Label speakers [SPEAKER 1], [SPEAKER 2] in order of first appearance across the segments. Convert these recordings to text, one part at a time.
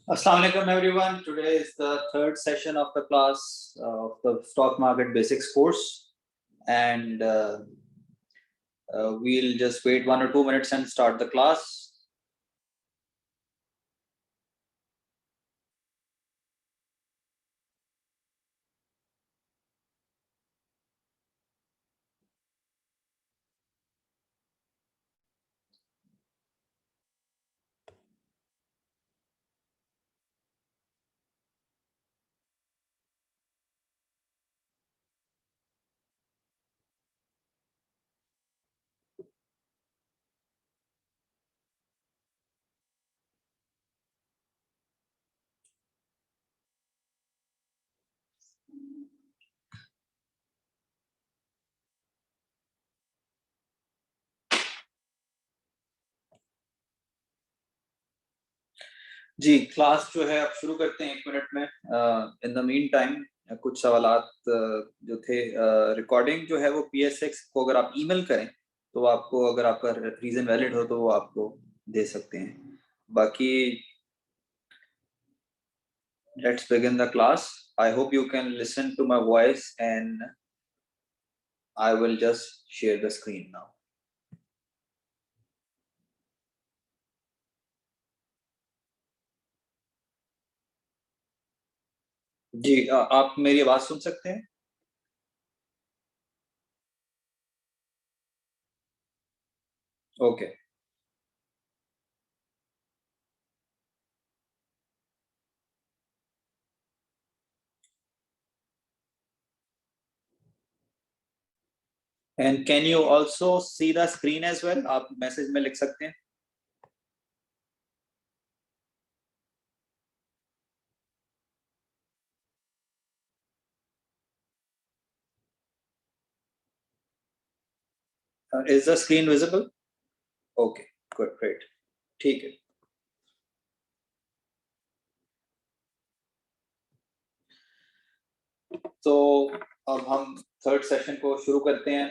[SPEAKER 1] Assalamu alaikum everyone. Today is the third session of the class of the stock market basics course, and we'll just wait 1 or 2 minutes and start the class. जी, class जो है अब शुरू करते हैं 1 minute में। In the mean time कुछ सवालात जो थे, रिकॉर्डिंग जो है वो PSX को अगर आप ईमेल करें तो आपको, अगर आपका रीजन वैलिड हो तो वो आपको दे सकते हैं। बाकी let's begin the class. I hope you can listen to my voice, and I will just share the screen now. जी, आप मेरी आवाज सुन सकते हैं? Okay. And can you also see the screen as well? आप मैसेज में लिख सकते हैं। Is the screen visible? Okay, good, great. ठीक है। तो अब हम थर्ड सेशन को शुरू करते हैं।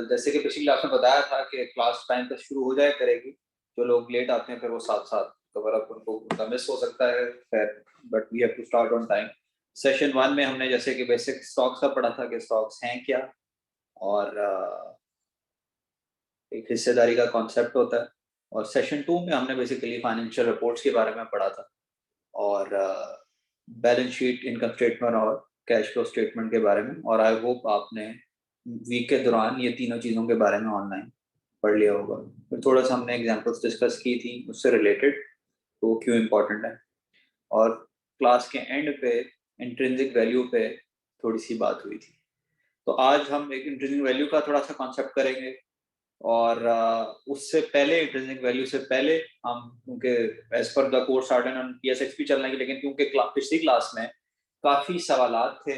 [SPEAKER 1] जैसे कि पिछली क्लास में बताया था कि क्लास टाइम पर शुरू हो जाए करेगी। जो लोग लेट आते हैं फिर वो साथ साथ कवर अप उनका मिस हो सकता है, but we have to start on time. Session 1 में हमने जैसे कि बेसिक स्टॉक्स का पढ़ा था कि स्टॉक्स हैं क्या, और एक हिस्सेदारी का कॉन्सेप्ट होता है। और सेशन 2 में हमने बेसिकली फाइनेंशियल रिपोर्ट्स के बारे में पढ़ा था, और बैलेंस शीट, इनकम स्टेटमेंट और कैश फ्लो स्टेटमेंट के बारे में। और आई होप आपने वीक के दौरान ये तीनों चीज़ों के बारे में ऑनलाइन पढ़ लिया होगा। फिर थोड़ा सा हमने एग्जांपल्स डिस्कस की थी उससे रिलेटेड, तो वो क्यों इम्पोर्टेंट है। और क्लास के एंड पे इंट्रिंसिक वैल्यू पे थोड़ी सी बात हुई थी। तो आज हम एक इंट्रिंसिक वैल्यू का थोड़ा सा कॉन्सेप्ट करेंगे, और उससे पहले, इंट्रिंसिक वैल्यू से पहले, हम क्योंकि as per the course started on PSX भी चलना है, लेकिन क्योंकि पिछली क्लास में काफ़ी सवालात थे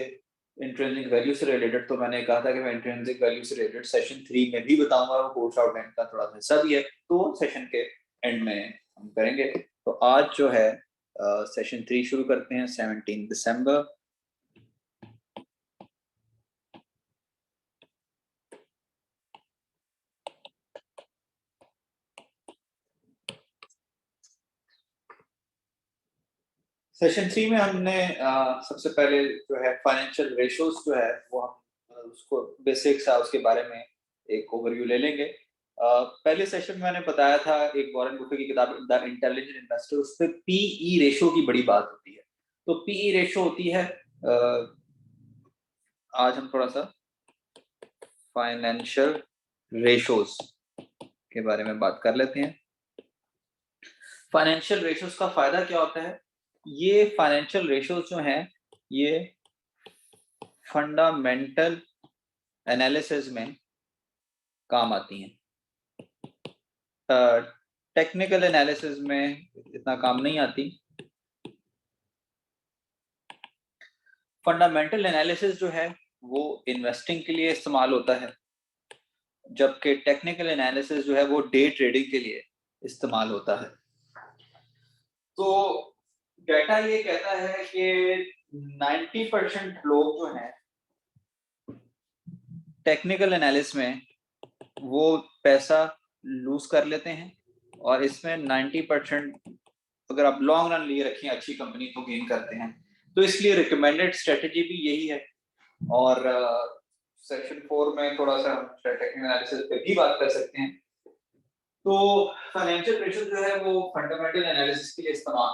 [SPEAKER 1] इंट्रिंसिक वैल्यू से रिलेटेड, तो मैंने कहा था कि मैं इंट्रिंसिक वैल्यू से रिलेटेड सेशन 3 में भी बताऊंगा। वो कोर्स आउटलाइन का थोड़ा सा हिस्सा भी है, तो सेशन के एंड में हम करेंगे। तो आज जो है सेशन 3 शुरू करते हैं, 17 दिसंबर। सेशन 3 में हमने सबसे पहले जो है फाइनेंशियल रेशोज जो है वो हम उसको बेसिक्स है उसके बारे में एक ओवरव्यू ले लेंगे। पहले सेशन में मैंने बताया था एक वॉरेन बुफे की किताब द इंटेलिजेंट इन्वेस्टर, उस पर PE रेशो की बड़ी बात होती है। तो PE रेशो होती है, आज हम थोड़ा सा फाइनेंशियल रेशोज के बारे में बात कर लेते हैं। फाइनेंशियल रेशोज का फायदा क्या होता है? ये फाइनेंशियल रेशोज जो हैं ये फंडामेंटल एनालिसिस में काम आती हैं। टेक्निकल एनालिसिस में इतना काम नहीं आती। फंडामेंटल एनालिसिस जो है वो इन्वेस्टिंग के लिए इस्तेमाल होता है, जबकि टेक्निकल एनालिसिस जो है वो डे ट्रेडिंग के लिए इस्तेमाल होता है। तो डाटा ये कहता है कि 90% लोग जो हैं टेक्निकल एनालिसिस में वो पैसा लूज कर लेते हैं, और इसमें 90% अगर आप लॉन्ग रन लिए रखें अच्छी कंपनी तो गेन करते हैं। तो इसलिए रिकमेंडेड स्ट्रेटेजी भी यही है। और सेक्शन 4 में थोड़ा सा हम टेक्निकल एनालिसिस पे भी बात कर सकते हैं। तो फाइनेंशियल रेशियो जो है वो फंडामेंटल एनालिसिस के लिए इस्तेमाल,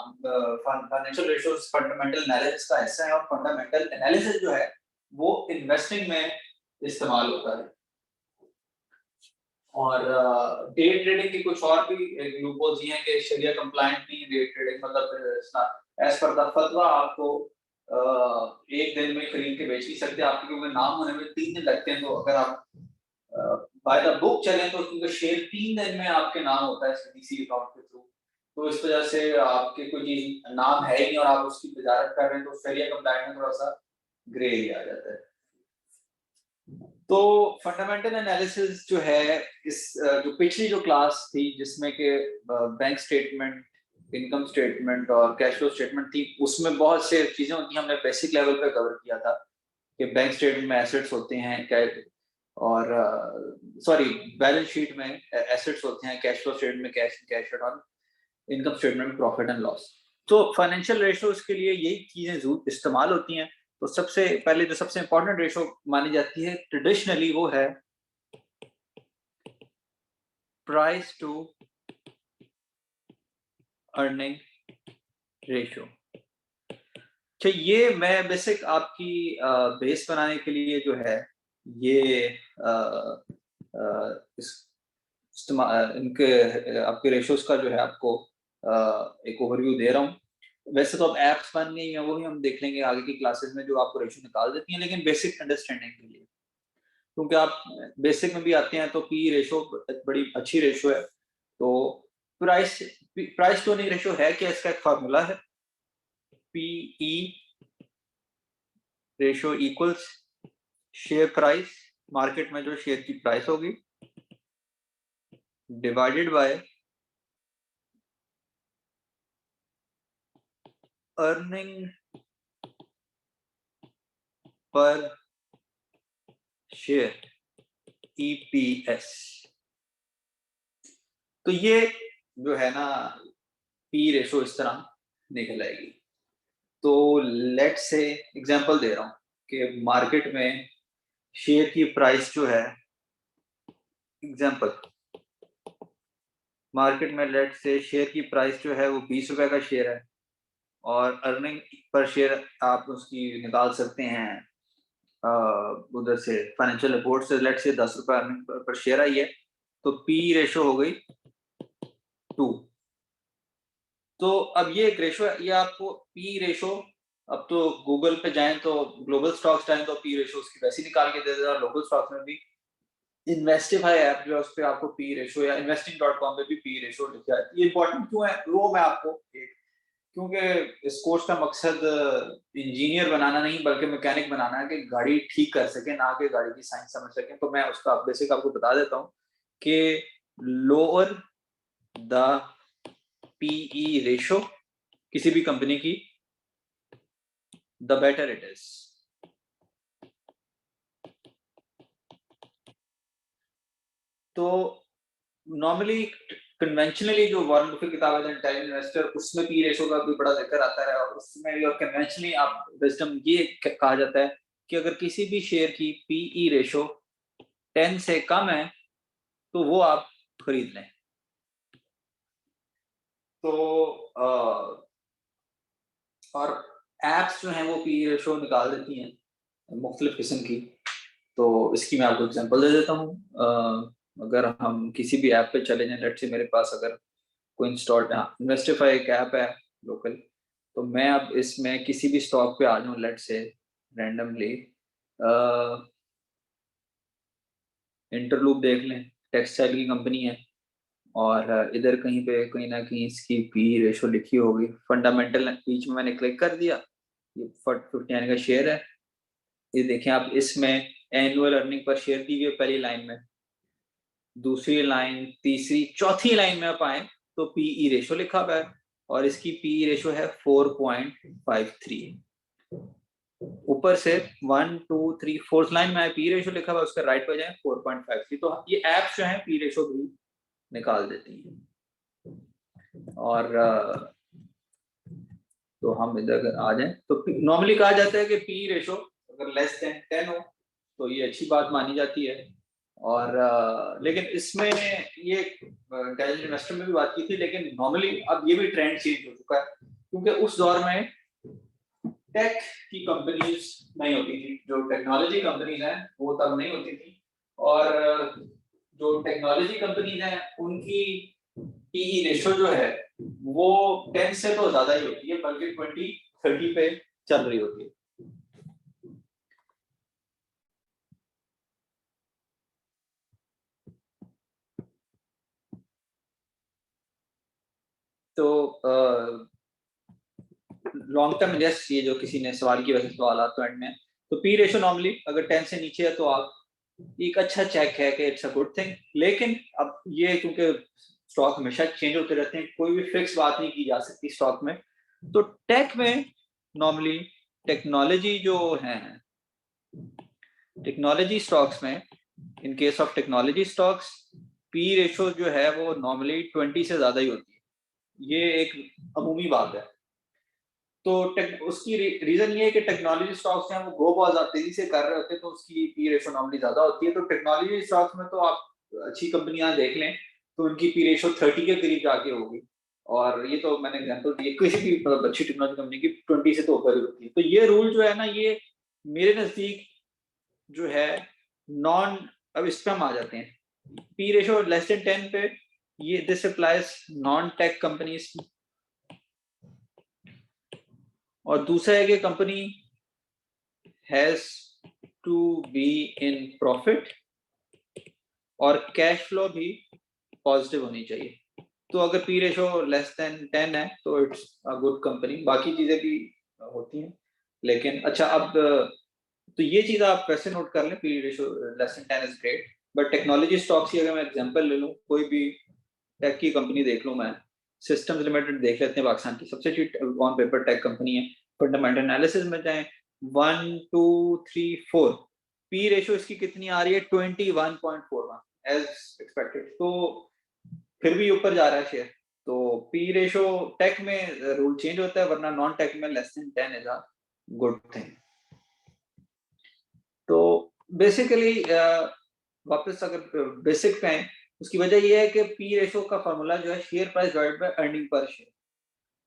[SPEAKER 1] फाइनेंशियल रेशियोज फंडामेंटल एनालिसिस का हिस्सा है और फंडामेंटल एनालिसिस जो है वो इन्वेस्टिंग में इस्तेमाल होता है। और डे ट्रेडिंग की कुछ और भी लूपहोल्स ये हैं कि शरिया कंप्लायंट नहीं डे ट्रेडिंग, मतलब एज पर द फतवा आपको एक दिन में खरीद के बेच नहीं सकते, आपके क्योंकि नाम होने में 3 दिन लगते हैं। तो अगर आप बाय द बुक चले तो क्योंकि शेयर 3 दिन में आपके नाम होता है सीडीसी अकाउंट के थ्रू, तो इस वजह से आपके कोई चीज नाम है ही नहीं और आप उसकी तजारत कर रहे हैं, तो शरिया कंप्लायंट में थोड़ा सा ग्रे एरिया आ जाता है। तो फंडामेंटल एनालिसिस जो है इस जो पिछली जो क्लास थी जिसमें के बैंक स्टेटमेंट, इनकम स्टेटमेंट और कैश फ्लो स्टेटमेंट थी, उसमें बहुत से चीजें होती हैं, हमने बेसिक लेवल पे कवर किया था कि बैंक स्टेटमेंट में एसेट्स होते हैं क्या, और सॉरी बैलेंस शीट में एसेट्स होते हैं, कैश फ्लो स्टेटमेंट में कैश और इनकम स्टेटमेंट में प्रॉफिट एंड लॉस। तो फाइनेंशियल रेशियोज के लिए यही चीजें इस्तेमाल होती हैं। तो सबसे पहले जो सबसे इंपॉर्टेंट रेशो मानी जाती है ट्रेडिशनली वो है प्राइस टू अर्निंग रेशियो। अच्छा, ये मैं बेसिक आपकी बेस बनाने के लिए जो है ये इनके आपके रेशियोज का जो है आपको एक ओवरव्यू दे रहा हूँ। वैसे तो अब एप्स बन गई हैं, वो भी हम देख लेंगे आगे की क्लासेस में जो आपको रेशियो निकाल देती हैं, लेकिन बेसिक अंडरस्टैंडिंग के लिए, क्योंकि आप बेसिक में भी आते हैं तो पी रेशो बड़ी अच्छी रेशो है। तो प्राइस टू अर्निंग रेशो है क्या, इसका एक फार्मूला है, PE ratio equals share price, market में जो शेयर की प्राइस होगी, divided by earning per share, EPS. तो ये जो है ना पी रेशो इस तरह निकल आएगी। तो लेट से एग्जांपल दे रहा हूं कि मार्केट में शेयर की प्राइस जो है, एग्जांपल मार्केट में लेट से शेयर की प्राइस जो है वो 20 रुपए का शेयर है और अर्निंग पर शेयर आप उसकी निकाल सकते हैं उधर से फाइनेंशियल रिपोर्ट से, लेट से 10 रुपए अर्निंग पर शेयर आई है, तो पी रेशो हो गई 2। तो अब ये एक रेशो है, ये आपको पी रेशो, अब तो गूगल पे जाएं तो ग्लोबल स्टॉक्स जाएं तो पी रेशो उसकी वैसे निकाल के दे देता है, लोकल स्टॉक्स में भी इन्वेस्टिफाई ऐप जो है उस पे आपको पी रेशो, या investing.com पे भी पी रेशो लिखा है। ये इंपॉर्टेंट क्यों है वो मैं आपको क्योंकि इस कोर्स का मकसद इंजीनियर बनाना नहीं बल्कि मैकेनिक बनाना है कि गाड़ी ठीक कर सके, ना कि गाड़ी की साइंस समझ सके। तो मैं उसका बेसिक आपको बता देता हूँ कि लोअर द पीई रेशो किसी भी कंपनी की, द बेटर इट इज। तो नॉर्मली कन्वेंशनली जो वॉरेन बफेट किताब है इंटेलिजेंट इन्वेस्टर, उसमें पी रेशो का भी बड़ा जिक्र आता है और उसमें भी, और कन्वेंशनली आप विजडम ये कहा जाता है कि अगर किसी भी शेयर की पीई रेशो 10 से कम है तो वो आप खरीद लें। तो और एप्स जो हैं वो पी रेशो निकाल देती हैं मुख्तलिफ किस्म की। तो इसकी मैं आपको एग्जांपल दे देता हूँ। अगर हम किसी भी ऐप पे चले जाएं, लेट्स से मेरे पास अगर कोई इंस्टॉल्ड इन्वेस्टिफाई एक ऐप है लोकल, तो मैं अब इसमें किसी भी स्टॉक पे आ जाऊं, लेट्स से रैंडमली इंटरलूप देख लें, टेक्सटाइल की कंपनी है और इधर कहीं पे कहीं ना कहीं इसकी पी रेशो लिखी होगी, फंडामेंटल बीच में मैंने क्लिक कर दिया, ये 50 का शेयर है। ये देखें आप, इसमें एनुअल अर्निंग पर शेयर दी हुई है पहली लाइन में, दूसरी लाइन, तीसरी, चौथी लाइन में आप आए तो पीई रेशो लिखा हुआ है और इसकी पीई रेशो है 4.53। ऊपर से 1 2 3 4th लाइन में पी रेशो लिखा हुआ है, उसका राइट पे जाए 4.53। तो ये ऐप्स जो है पी रेशो भी निकाल देती हैं। और तो हम इधर आ जाएं तो नॉर्मली कहा जाता है कि पी रेशो अगर लेस देन 10 हो तो ये अच्छी बात मानी जाती है। और लेकिन इसमें ये इंटेलिजेंट इन्वेस्टर में भी बात की थी, लेकिन नॉर्मली अब ये भी ट्रेंड चेंज हो चुका है क्योंकि उस दौर में टेक की कंपनीज नहीं होती थी, जो टेक्नोलॉजी कंपनीज हैं वो तब नहीं होती थी। और जो टेक्नोलॉजी कंपनीज हैं उनकी पीई रेशो जो है वो 10 से तो ज्यादा ही होती है, बल्कि 20-30 पे चल रही होती है। तो लॉन्ग टर्म इन्वेस्ट, ये जो किसी ने सवाल की वजह से सवाल तो एंड में, तो पी रेशो नॉर्मली अगर 10 से नीचे है तो आप एक अच्छा चेक है कि इट्स अ गुड थिंग। लेकिन अब ये क्योंकि स्टॉक हमेशा चेंज होते रहते हैं, कोई भी फिक्स बात नहीं की जा सकती स्टॉक में। तो टेक में नॉर्मली टेक्नोलॉजी जो है, टेक्नोलॉजी स्टॉक्स में, in case of technology stocks P ratio जो है वो नॉर्मली 20 से ज्यादा ही होती है। ये एक अमूमी बात है। तो उसकी रीजन ये है कि टेक्नोलॉजी स्टॉक्स हैं वो ग्रो बहुत तेजी से कर रहे होते हैं, तो उसकी पी रेशो नॉर्मली ज्यादा होती है। तो टेक्नोलॉजी स्टॉक्स में तो आप अच्छी कंपनियां देख लें तो उनकी पी रेशो 30 के करीब जाके होगी। और ये तो मैंने एग्जांपल दी, किसी भी मतलब अच्छी टेक्नोलॉजी कंपनी की 20 से तो ऊपर ही होती है। तो ये रूल जो है ना, ये मेरे नजदीक जो है नॉन, अब इस पे हम आ जाते हैं पी रेशो लेस देन 10 पे, ये this applies non tech companies. और दूसरा है कि company has to be in profit और कैश फ्लो भी पॉजिटिव होनी चाहिए। तो अगर पी रेशो लेस देन 10 है तो इट्स अ गुड कंपनी। बाकी चीजें भी होती हैं, लेकिन अच्छा अब तो ये चीज आप वैसे नोट कर लें, P ratio less than 10 is great. But technology stocks की अगर मैं एग्जांपल ले लूं, कोई भी टेक की कंपनी देख लूं, मैं सिस्टम्स लिमिटेड देख लेते हैं, पाकिस्तान की सबसे अच्छी ऑन पेपर टेक कंपनी है। फंडामेंटल एनालिसिस में जाएं 1 2 3 4, पी रेशो इसकी कितनी आ रही है 21.41 एज एक्सपेक्टेड। तो फिर भी ऊपर जा रहा है शेयर। तो पी रेशो टेक में रूल चेंज होता है, वरना नॉन टेक में less than 10 is a good thing. तो बेसिकली वापस अगर बेसिक पे आए, उसकी वजह यह है कि पी रेशो का फॉर्मूला जो है share price divided by earning per share.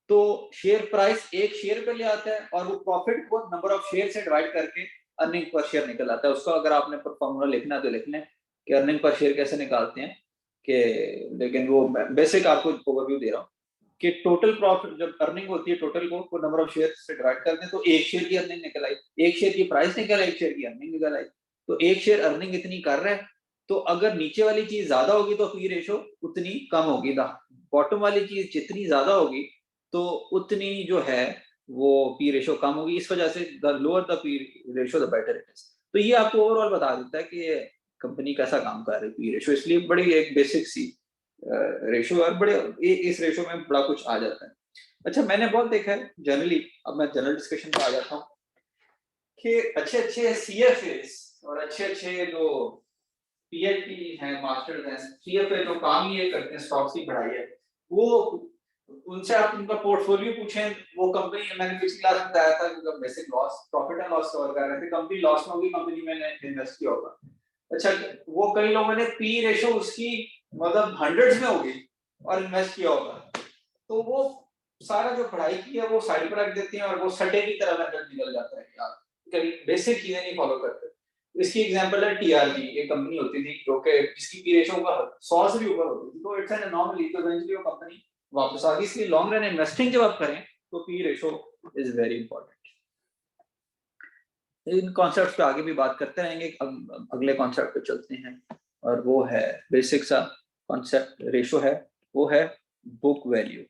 [SPEAKER 1] तो शेयर प्राइस एक शेयर पे ले आता है और वो प्रॉफिट को नंबर ऑफ शेयर से डिवाइड करके अर्निंग पर शेयर निकल आता है। उसका अगर आपने फॉर्मूला लिखना है तो लिख लें कि अर्निंग पर शेयर कैसे निकालते हैं कि, लेकिन वो बेसिक आपको ओवरव्यू दे रहा हूँ कि टोटल प्रॉफिट जब अर्निंग होती है टोटल को नंबर ऑफ शेयर से डिवाइड करते हैं तो एक शेयर की अर्निंग निकल आई, एक शेयर की प्राइस निकल आई, एक शेयर की अर्निंग निकल आई। तो एक शेयर अर्निंग इतनी कर रहा है, तो अगर नीचे वाली चीज ज्यादा होगी तो पी रेशो उतनी कम होगी। बॉटम वाली चीज जितनी ज्यादा होगी तो उतनी जो है वो पी रेशो कम होगी। इस वजह से the lower the P ratio the better it is. तो ये आपको ओवरऑल बता देता है कि कंपनी कैसा काम कर रही है पी रेशो। इसलिए बड़ी एक बेसिक सी रेशो और बड़े इस रेशो में बड़ा कुछ आ जाता है। अच्छा, मैंने बहुत देखा है जनरली, अब मैं जनरल डिस्कशन पे आ जाता हूँ कि अच्छे अच्छे सीएफएस और अच्छे अच्छे जो पीएचडी हैं, मास्टर्स हैं, सीएफए जो काम ये करते हैं स्टॉक्स की पढ़ाई है, वो उनसे आप उनका पोर्टफोलियो पूछें, वो कंपनी, मैंने पिछली क्लास में बताया था कि basic loss profit and loss cover कर रहे थे, कंपनी लॉस में होगी, कंपनी में इन्वेस्ट किया होगा। अच्छा, वो कई लोगों ने पी रेशो उसकी मतलब हंड्रेड्स में होगी और इन्वेस्ट किया होगा, तो वो सारा जो पढ़ाई की है वो साइड पर रख देते हैं और वो सटे की तरह मेथड निकल जाता है यार, कई बेसिक चीजें नहीं फॉलो करते। इसकी एग्जांपल है टीआरजी, एक कंपनी होती थी जो कि जिसकी पी रेशो का 100 से भी ऊपर होती थी, तो इट्स एन एनॉमली। तो इवेंचुअली वो कंपनी वापस आ गई। इसलिए लॉन्ग रन इन्वेस्टिंग जब आप करें तो P ratio is very important. In concepts पे आगे भी बात करते रहेंगे। अब अगले कॉन्सेप्ट पे चलते हैं और वो है बेसिक सा कॉन्सेप्ट रेशो है, वो है बुक वैल्यू।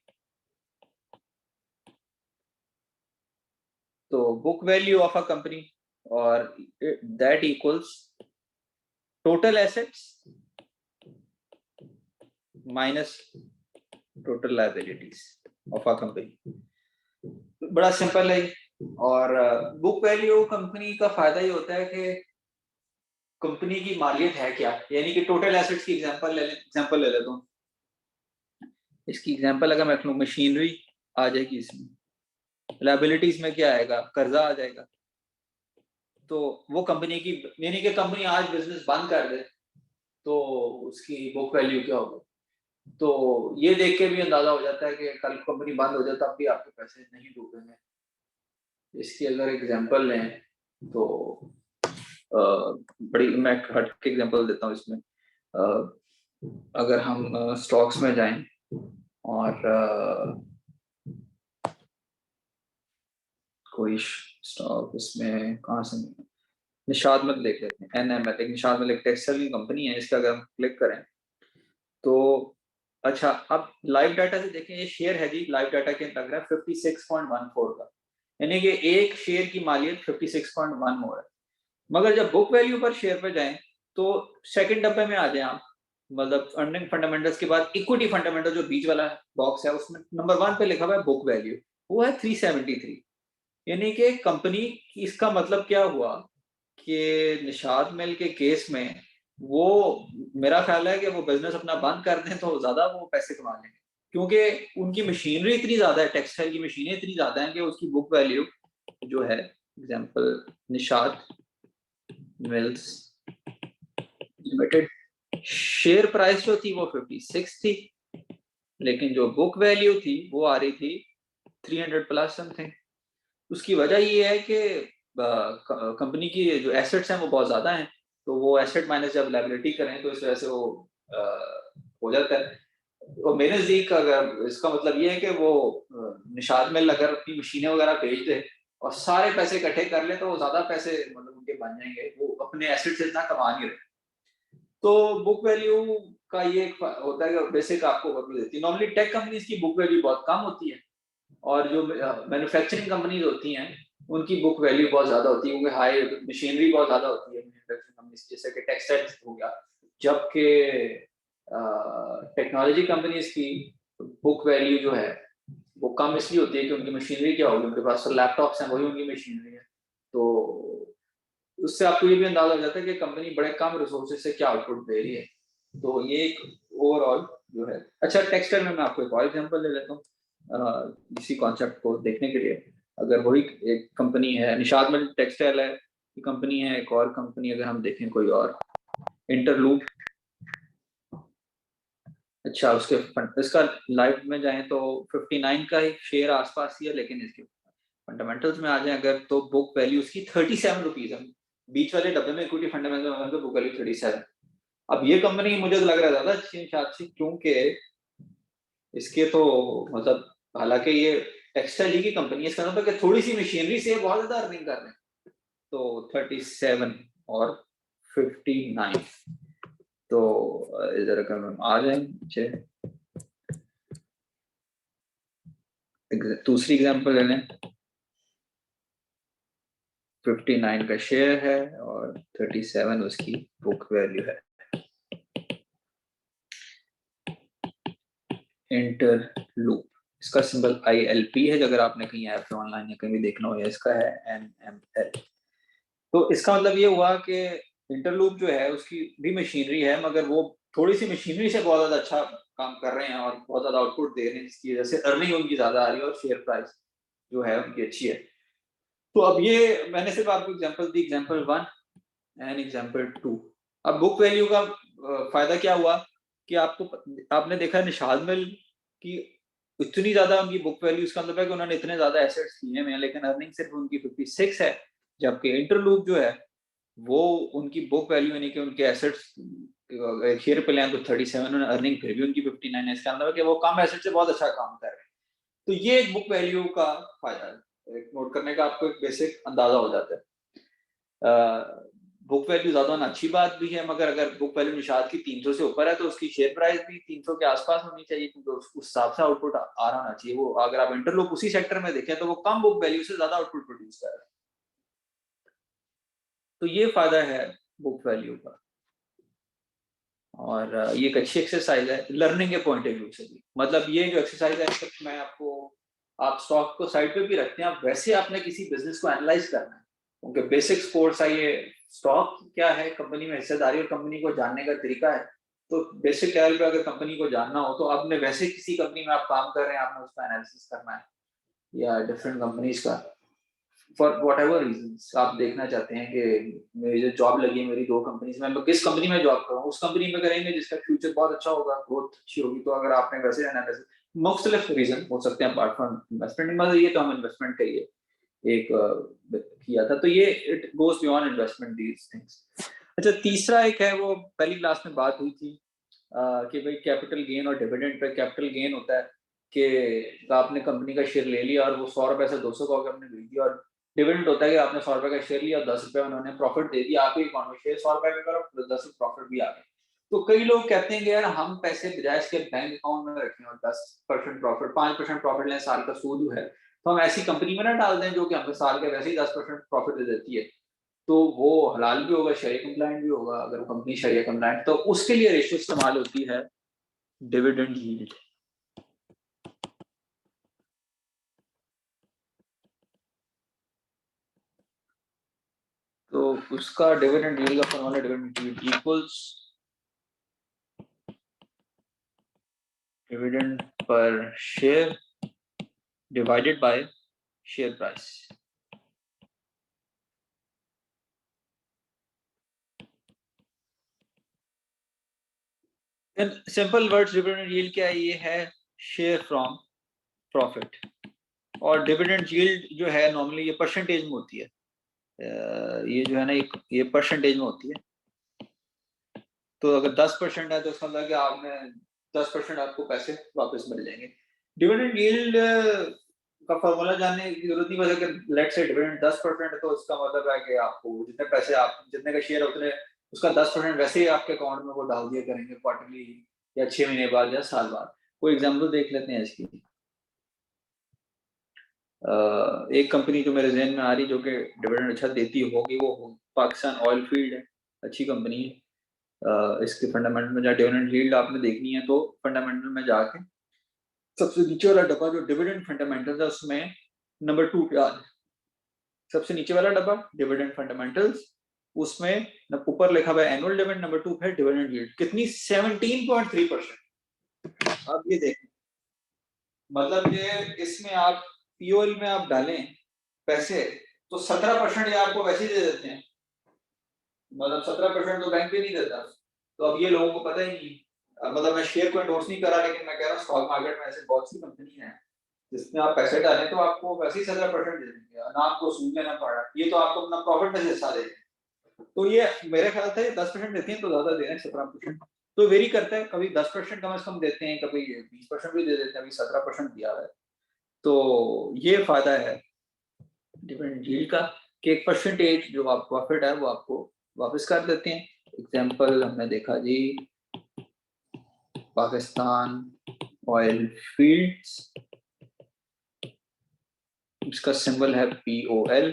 [SPEAKER 1] तो book value of a company और that equals total assets minus total liabilities of a company. बड़ा सिंपल है। और बुक वैल्यू कंपनी का फायदा ये होता है कि कंपनी की मालियत है क्या, यानी कि टोटल एसेट्स की एग्जांपल ले लेता हूं। इसकी एग्जांपल अगर मैं लूँ, मशीनरी आ जाएगी इसमें, लायबिलिटीज में क्या आएगा, कर्जा आ जाएगा। तो वो कंपनी की, यानी कि कंपनी आज बिजनेस बंद कर दे तो उसकी बुक वैल्यू क्या होगी। तो ये देख के भी अंदाजा हो जाता है कि कल कंपनी बंद हो जाए तब भी आपके पैसे नहीं डूबेंगे। इसकी अगर एग्जांपल लें तो बड़ी, मैं हट के एग्जांपल देता हूँ इसमें। अगर हम स्टॉक्स में जाएं और कोई स्टॉक इसमें कहाँ से, निशाद में देख लेते हैं, NML, एक निशाद में एक टेक्सटाइल की कंपनी है, इसका अगर हम क्लिक करें तो अच्छा, अब लाइव डाटा से देखें, ये शेयर है जी, लाइव डाटा के लग रहा है 56.14 का, यानी कि एक शेयर की मालियत 56.1 हो रहा है। मगर जब बुक वैल्यू पर शेयर पे जाएं तो सेकंड डब्बे में आ जाए आप, मतलब अर्निंग फंडामेंटल्स के बाद इक्विटी फंडामेंटल जो बीच वाला बॉक्स है उसमें नंबर 1 पे लिखा हुआ है बुक वैल्यू, वो है 373। यानी कि कंपनी, इसका मतलब क्या हुआ कि निशात मिल के केस में वो, मेरा ख्याल है कि वो बिजनेस अपना बंद कर दें तो ज्यादा वो पैसे कमा लेंगे, क्योंकि उनकी मशीनरी इतनी ज्यादा है, टेक्सटाइल की मशीनें इतनी ज्यादा हैं कि उसकी बुक वैल्यू जो है, example Nishat mills limited, share price जो थी वो 56 थी, लेकिन जो बुक वैल्यू थी वो आ रही थी 300 प्लस समथिंग। उसकी वजह ये है कि कंपनी की जो एसेट्स हैं वो बहुत ज्यादा हैं, तो वो एसेट माइनस जब लायबिलिटी करें तो इस वजह से वो हो जाता है। और मेरे नजदीक अगर इसका मतलब ये है कि वो निशात में अगर अपनी मशीनें वगैरह बेच दे और सारे पैसे इकट्ठे कर ले तो वो ज्यादा पैसे मतलब उनके बन जाएंगे, वो अपने एसेट से इतना कमा नहीं रहे। तो बुक वैल्यू का ये एक होता है कि बेसिक आपको वैल्यू देती है। नॉर्मली टेक कंपनीज की बुक वैल्यू बहुत कम होती है, और जो मैन्युफैक्चरिंग कंपनीज होती हैं उनकी बुक वैल्यू बहुत ज्यादा होती है, क्योंकि हाई मशीनरी बहुत ज्यादा होती है मैन्युफैक्चरिंग कंपनीज, जैसे कि टेक्सटाइल हो गया। जबकि टेक्नोलॉजी कंपनीज की बुक वैल्यू जो है वो कम इसलिए होती है कि उनकी मशीनरी क्या होगी, उनके पास तो लैपटॉप्स हैं, वही उनकी मशीनरी है। तो उससे आपको ये भी अंदाजा हो जाता है कि कंपनी बड़े कम रिसोर्सेज से क्या आउटपुट दे रही है। तो ये एक ओवरऑल जो है। अच्छा, टेक्सटाइल में मैं आपको एक और एग्जांपल ले लेता हूँ इसी कॉन्सेप्ट को देखने के लिए। अगर वही एक कंपनी है, निशाद में टेक्सटाइल है ये कंपनी है, एक और कंपनी अगर हम देखें कोई और, इंटरलूप। अच्छा, उसके इसका लाइव में जाएं तो 59 का ही शेयर आसपास ही है, लेकिन इसके फंडामेंटल्स में आ जाए अगर तो बुक वैल्यू उसकी 37 रुपीज है। बीच वाले डब्बे में इक्विटी फंडामेंटल में बुक वैल्यू 37। अब ये कंपनी मुझे लग रहा है ज्यादा अच्छी है शायद से, क्योंकि इसके तो मतलब, हालांकि ये टेक्सटाइल की कंपनी है, इसका मतलब कि थोड़ी सी मशीनरी से बहुत ज्यादा अर्निंग कर रहे हैं। तो 37 और 59, तो इधर अगर हम आ जाए नीचे, दूसरी एग्जांपल ले लें। 59 का शेयर है और 37 उसकी बुक वैल्यू है। इंटरलूप, इसका सिंबल ILP है, अगर आपने कहीं ऐप पे ऑनलाइन या कहीं भी देखना हो, या इसका है NML। तो इसका मतलब ये हुआ कि इंटरलूप जो है उसकी भी मशीनरी है, मगर वो थोड़ी सी मशीनरी से बहुत ज्यादा अच्छा काम कर रहे हैं और बहुत ज्यादा आउटपुट दे रहे हैं, जिसकी वजह से अर्निंग उनकी ज्यादा आ रही है और शेयर प्राइस जो है उनकी अच्छी है। तो अब ये मैंने सिर्फ आपको example the, example 1 and example 2। अब बुक वैल्यू का फायदा क्या हुआ कि आपने देखा निशाद मिल की इतनी ज्यादा उनकी बुक वैल्यू, इसका मतलब है कि उन्होंने इतने ज्यादा एसेट्स किए हैं, लेकिन अर्निंग सिर्फ उनकी 56 है। जबकि इंटरलूप जो है वो उनकी बुक वैल्यू यानी कि उनके एसेट्स शेयर पे लें तो 37, अर्निंग फिर भी उनकी 59 है। इसका मतलब है कि वो कम एसेट से बहुत अच्छा काम कर रहे हैं। तो ये एक बुक वैल्यू का फायदा है, एक नोट करने का आपको एक बेसिक अंदाजा हो जाता है। बुक वैल्यू ज्यादा होना अच्छी बात भी है, मगर अगर बुक वैल्यू निशात की 300 से ऊपर है तो उसकी शेयर प्राइस भी 300 के आसपास होनी चाहिए, क्योंकि उस हिसाब से आउटपुट आ रहा होना चाहिए। वो अगर आप इंटरलूप उसी सेक्टर में देखें तो वो कम बुक वैल्यू से ज्यादा आउटपुट प्रोड्यूस कर रहा है। तो ये फायदा है बुक वैल्यू का। और ये एक अच्छी एक्सरसाइज है लर्निंग के पॉइंट ऑफ व्यू से भी। मतलब ये जो एक्सरसाइज है, मैं आपको, आप स्टॉक को साइड पे भी रखते हैं, आप वैसे आपने किसी बिजनेस को एनालाइज करना है, उनके बेसिक्स कोर्स है ये। स्टॉक क्या है, कंपनी में हिस्सेदारी और कंपनी को जानने का तरीका है। तो बेसिक लेवल पे अगर कंपनी को जानना हो तो आपने वैसे किसी कंपनी में आप काम कर रहे हैं, आपने उसका एनालिसिस करना है, या डिफरेंट कंपनीज का फॉर वट एवर रीजन आप देखना चाहते हैं कि मेरी जो जॉब लगी है मेरी 2 कंपनीज में, मैं किस कंपनी में जॉब करूँ, उस कंपनी में करेंगे जिसका फ्यूचर बहुत अच्छा होगा, ग्रोथ अच्छी होगी। तो अगर आपने वैसे एनालिसिस, मुख्तलिफ रीजन हो सकते हैं अपार्ट फ्रॉम इन्वेस्टमेंट, मतलब ये तो हम इन्वेस्टमेंट के लिए एक किया था, तो ये it goes beyond investment these things. अच्छा, तीसरा एक है, वो पहली क्लास में बात हुई थी कि भाई कैपिटल गेन और डिविडेंड पे। कैपिटल गेन होता है कि आपने कंपनी का शेयर ले लिया और वो 100 रुपए से 200 का आपने बेच दिया, और डिविडेंड होता है कि आपने 100 रुपए का शेयर लिया और 10 रुपए उन्होंने प्रॉफिट दे दिया, आपके अकाउंट में शेयर 100 रुपए में करो, प्लस 10 प्रॉफिट भी आ गए। तो कई लोग कहते हैं कि यार हम पैसे बजाय इसके बैंक अकाउंट में रखें और 10% प्रॉफिट, 5% प्रॉफिट लें, साल का सूद है, तो हम ऐसी कंपनी में ना डाल दें जो कि हमें साल के वैसे ही 10% प्रॉफिट दे देती है, तो वो हलाल भी होगा, शरिया कंप्लाइंट भी होगा। अगर कंपनी शरिया कंप्लाइंट, तो उसके लिए रेशियो इस्तेमाल होती है डिविडेंड यील्ड। तो उसका डिविडेंड यील्ड का formula, dividend yield equals dividend per share divided by share price. In simple words dividend yield क्या है? ये है शेयर फ्रॉम प्रॉफिट। और डिविडेंड यील्ड जो है नॉर्मली ये परसेंटेज में होती है, ये जो है ना, ये परसेंटेज में होती है। तो अगर 10% है तो इसका मतलब कि आपने 10% आपको पैसे वापस मिल जाएंगे। डिविडेंड यील्ड का फॉर्मूला जानने की जरूरत नहीं, बस अगर लेट्स से डिविडेंड 10% है तो इसका मतलब है कि आपको जितने पैसे, आप जितने का शेयर है उतने, उसका 10% वैसे ही आपके अकाउंट में वो डाल दिया करेंगे क्वार्टरली, या 6 महीने बाद या साल बाद। कोई एग्जाम्पल देख लेते हैं इसकी। एक कंपनी जो मेरे जहन में आ रही जो कि डिविडेंड अच्छा देती होगी, वो पाकिस्तान ऑयल फील्ड है। अच्छी कंपनी है। इसके फंडामेंटल में जहाँ डिविडेंड यील्ड आपने देखनी है तो फंडामेंटल में जाके सबसे नीचे वाला डब्बा जो डिविडेंड फंडामेंटल्स है उसमें नंबर 2 पे आ जाए। सबसे नीचे वाला डब्बा डिविडेंड फंडामेंटल्स, उसमें ऊपर लिखा हुआ है एनुअल डिविडेंड, नंबर 2 पे डिविडेंड यील्ड कितनी, 17.3%। अब ये देखें, मतलब कि इसमें आप पीओएल में आप डालें पैसे तो 17% ये आपको वैसे ही दे देते हैं, मतलब 17% तो बैंक भी नहीं देता। तो अब ये लोगों को पता ही नहीं। मतलब मैं शेयर को एंडोर्स नहीं कर रहा, लेकिन मैं कह रहा हूँ स्टॉक मार्केट में ऐसे बहुत सी कंपनी है जिसमें आप पैसे डालें तो आपको वैसे ही 17% दे देंगे, ना आपको सूद देना पड़ा, ये तो आपको अपना प्रॉफिट में से हिस्सा देंगे। तो ये मेरे ख्याल से 10% देते हैं तो ज्यादा दे रहे हैं, 17%। तो वेरी करता है, कभी 10% कम से कम देते हैं, कभी 20% भी दे देते हैं, अभी 17% दिया हुआ है। तो ये फायदा है डिविडेंड यील्ड का कि एक परसेंटेज जो आप प्रॉफिट है वो आपको वापस कर देते हैं। एग्जांपल हमने देखा जी, पाकिस्तान ऑयल फील्ड्स, इसका सिंबल है POL।